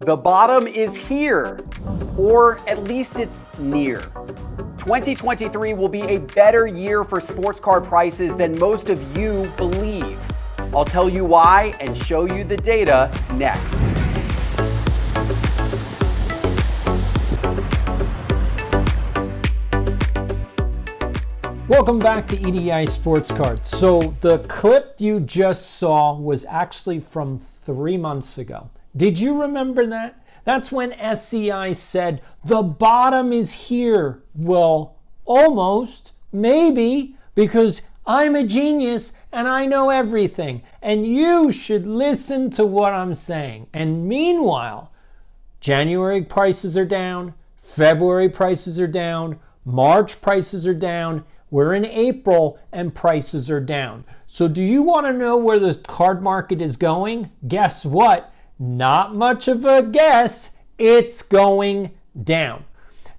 The bottom is here, or at least it's near. 2023 will be a better year for sports card prices than most of you believe. I'll tell you why and show you the data next. Welcome back to EDI Sports Cards. So the clip you just saw was actually from 3 months ago. Did you remember that? That's when SCI said, the bottom is here. Well, almost, maybe, because I'm a genius and I know everything. And you should listen to what I'm saying. And meanwhile, January prices are down, February prices are down, March prices are down, we're in April and prices are down. So do you want to know where the card market is going? Guess what? Not much of a guess. It's going down.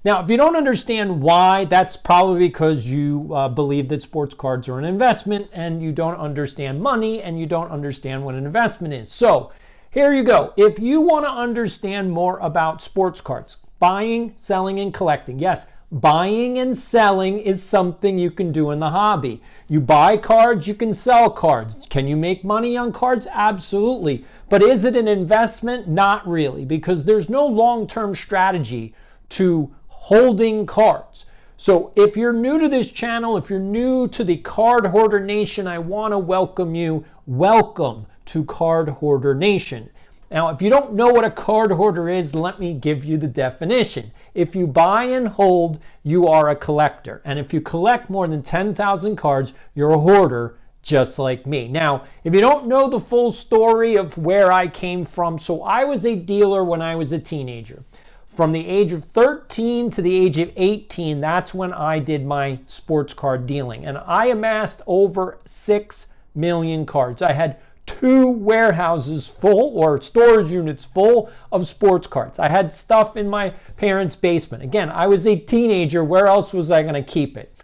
Now, if you don't understand why, that's probably because you believe that sports cards are an investment and you don't understand money and you don't understand what an investment is. So here you go. If you want to understand more about sports cards, buying, selling, and collecting, yes, buying and selling is something you can do in the hobby. You buy cards, you can sell cards. Can you make money on cards? Absolutely. But is it an investment? Not really, because there's no long-term strategy to holding cards. So if you're new to this channel, if you're new to the Card Hoarder Nation, I want to welcome you. Welcome to Card Hoarder Nation. Now, if you don't know what a card hoarder is, let me give you the definition. If you buy and hold, you are a collector. And if you collect more than 10,000 cards, you're a hoarder, just like me. Now, if you don't know the full story of where I came from, so I was a dealer when I was a teenager. From the age of 13 to the age of 18, that's when I did my sports card dealing. And I amassed over 6 million cards. I had 2 warehouses full, or storage units full, of sports cards. I had stuff in my parents' basement. Again, I was a teenager. Where else was I going to keep it?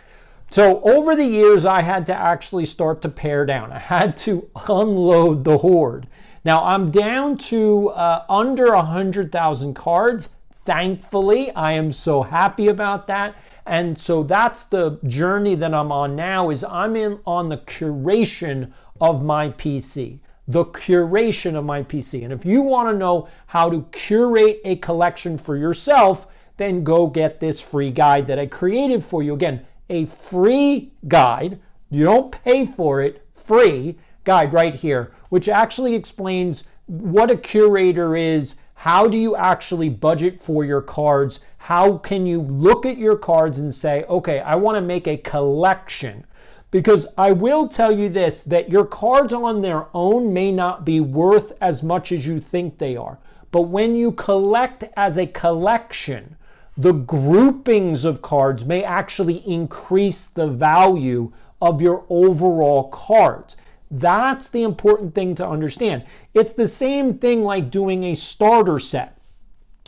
So over the years, I had to actually start to pare down. I had to unload the hoard. Now I'm down to under 100,000 cards. Thankfully, I am so happy about that. And so that's the journey that I'm on now, is I'm on the curation of my PC. The curation of my PC. And if you want to know how to curate a collection for yourself, then go get this free guide that I created for you. Again, a free guide. You don't pay for it. Free guide right here, which actually explains what a curator is. How do you actually budget for your cards? How can you look at your cards and say, okay, I want to make a collection? Because I will tell you this, that your cards on their own may not be worth as much as you think they are. But when you collect as a collection, the groupings of cards may actually increase the value of your overall cards. That's the important thing to understand. It's the same thing like doing a starter set.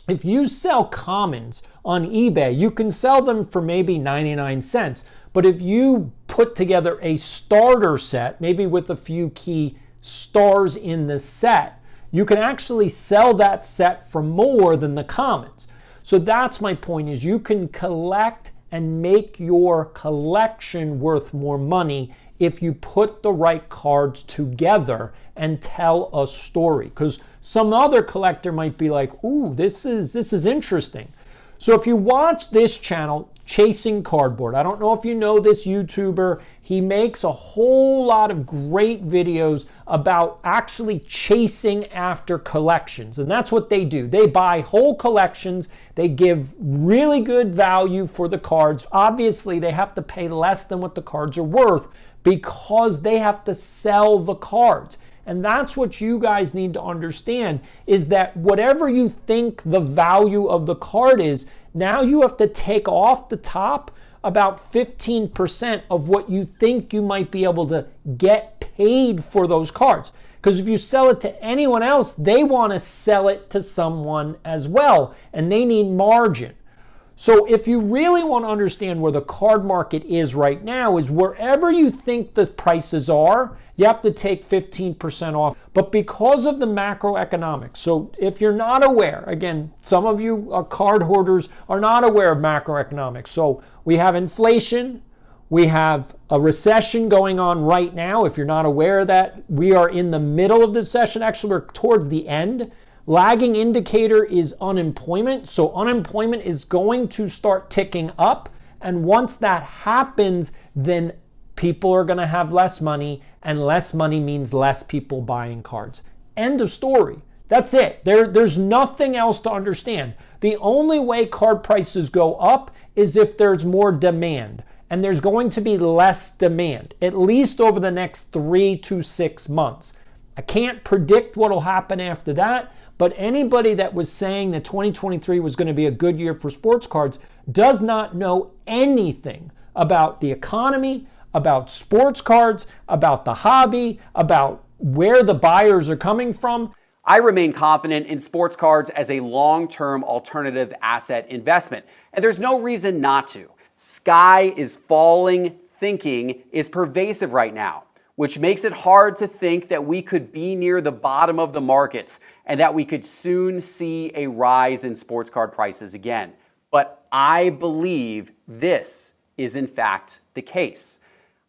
If you sell commons on eBay, you can sell them for maybe 99 cents. But if you put together a starter set, maybe with a few key stars in the set, you can actually sell that set for more than the commons. So that's my point, is you can collect and make your collection worth more money if you put the right cards together and tell a story. Because some other collector might be like, ooh, this is interesting. So if you watch this channel, Chasing Cardboard, I don't know if you know this YouTuber, he makes a whole lot of great videos about actually chasing after collections. And that's what they do. They buy whole collections. They give really good value for the cards. Obviously, they have to pay less than what the cards are worth because they have to sell the cards. And that's what you guys need to understand, is that whatever you think the value of the card is, now you have to take off the top about 15% of what you think you might be able to get paid for those cards. Because if you sell it to anyone else, they want to sell it to someone as well, and they need margin. So if you really want to understand where the card market is right now, is wherever you think the prices are, you have to take 15% off. But because of the macroeconomics, so if you're not aware, again, some of you card hoarders are not aware of macroeconomics. So we have inflation, we have a recession going on right now. If you're not aware of that, we are in the middle of the session. Actually, we're towards the end. Lagging indicator is unemployment. So unemployment is going to start ticking up. And once that happens, then people are going to have less money, and less money means less people buying cards. End of story. That's it. There's nothing else to understand. The only way card prices go up is if there's more demand. And there's going to be less demand, at least over the next 3 to 6 months. I can't predict what will happen after that, but anybody that was saying that 2023 was going to be a good year for sports cards does not know anything about the economy, about sports cards, about the hobby, about where the buyers are coming from. I remain confident in sports cards as a long-term alternative asset investment, and there's no reason not to. Sky is falling thinking is pervasive right now, which makes it hard to think that we could be near the bottom of the markets and that we could soon see a rise in sports card prices again. But I believe this is in fact the case.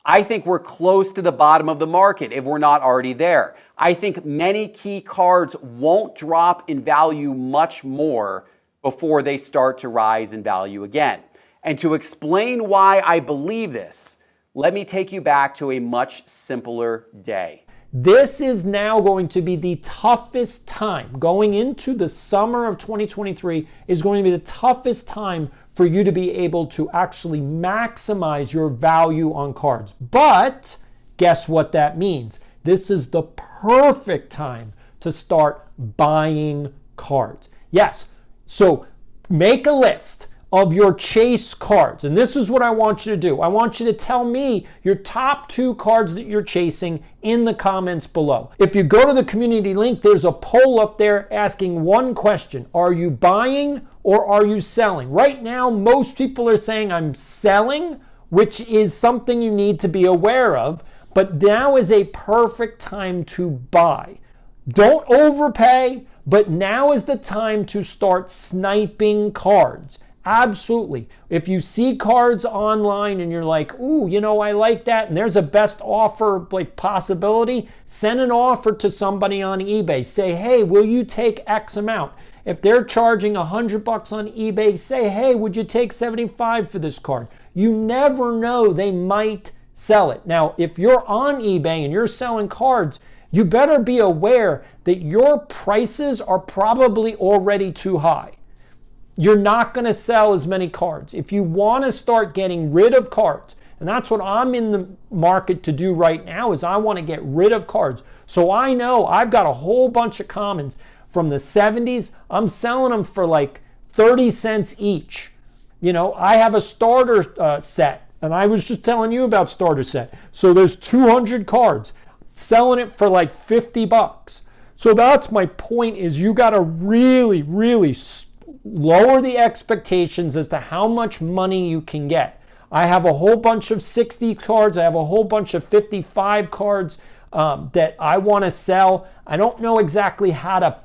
I think we're close to the bottom of the market if we're not already there. I think many key cards won't drop in value much more before they start to rise in value again. And to explain why I believe this, let me take you back to a much simpler day. This is now going to be the toughest time. Going into the summer of 2023 is going to be the toughest time for you to be able to actually maximize your value on cards. But guess what that means? This is the perfect time to start buying cards. Yes, so make a list of your chase cards. And this is what I want you to do. I want you to tell me your top 2 cards that you're chasing in the comments below. If you go to the community link, there's a poll up there asking one question. Are you buying or are you selling? Right now, most people are saying I'm selling, which is something you need to be aware of. But now is a perfect time to buy. Don't overpay, but now is the time to start sniping cards. Absolutely. If you see cards online and you're like, ooh, I like that, and there's a best offer possibility, send an offer to somebody on eBay. Say, hey, will you take X amount? If they're charging $100 on eBay, say, hey, would you take 75 for this card? You never know, they might sell it. Now, if you're on eBay and you're selling cards, you better be aware that your prices are probably already too high. You're not going to sell as many cards. If you want to start getting rid of cards, and that's what I'm in the market to do right now, is I want to get rid of cards. So I know I've got a whole bunch of commons from the 70s. I'm selling them for like 30 cents each. I have a starter set, and I was just telling you about starter set. So there's 200 cards, selling it for like $50. So that's my point, is you got to really, really lower the expectations as to how much money you can get. I have a whole bunch of 60 cards. I have a whole bunch of 55 cards that I want to sell. I don't know exactly how to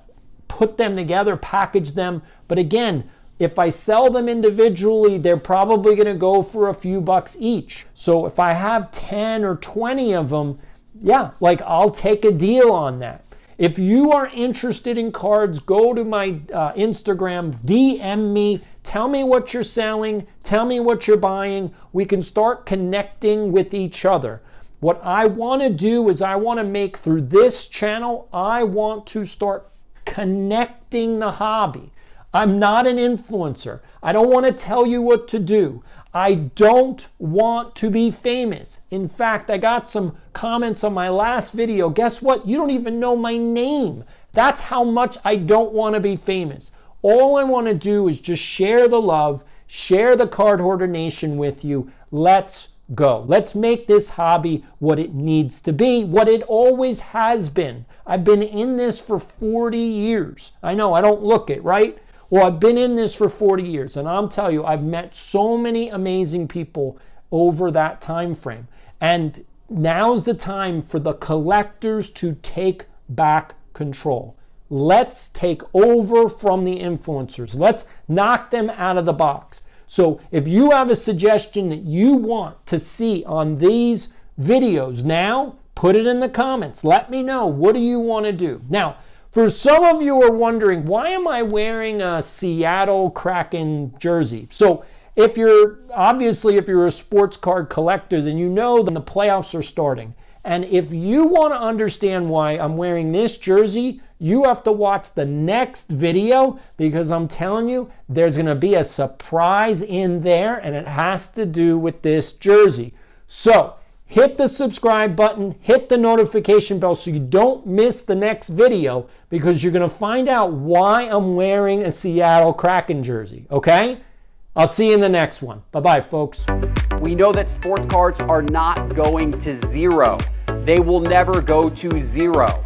put them together, package them. But again, if I sell them individually, they're probably going to go for a few bucks each. So if I have 10 or 20 of them, I'll take a deal on that. If you are interested in cards, go to my Instagram, DM me, tell me what you're selling, tell me what you're buying. We can start connecting with each other. What I want to do is I want to make through this channel, I want to start connecting the hobby. I'm not an influencer. I don't want to tell you what to do. I don't want to be famous. In fact, I got some comments on my last video. Guess what? You don't even know my name. That's how much I don't want to be famous. All I want to do is just share the love, share the Card Hoarder Nation with you. Let's go. Let's make this hobby what it needs to be, what it always has been. I've been in this for 40 years. I know, I don't look it, right? Well, I've been in this for 40 years, and I'll tell you, I've met so many amazing people over that time frame. And now's the time for the collectors to take back control. Let's take over from the influencers. Let's knock them out of the box. So if you have a suggestion that you want to see on these videos now, put it in the comments. Let me know. What do you want to do? Now, for some of you are wondering, why am I wearing a Seattle Kraken jersey? So if you're a sports card collector, then you know that the playoffs are starting. And if you want to understand why I'm wearing this jersey, you have to watch the next video, because I'm telling you, there's going to be a surprise in there, and it has to do with this jersey. So hit the subscribe button, hit the notification bell so you don't miss the next video, because you're going to find out why I'm wearing a Seattle Kraken jersey, okay? I'll see you in the next one. Bye-bye, folks. We know that sports cards are not going to zero. They will never go to zero.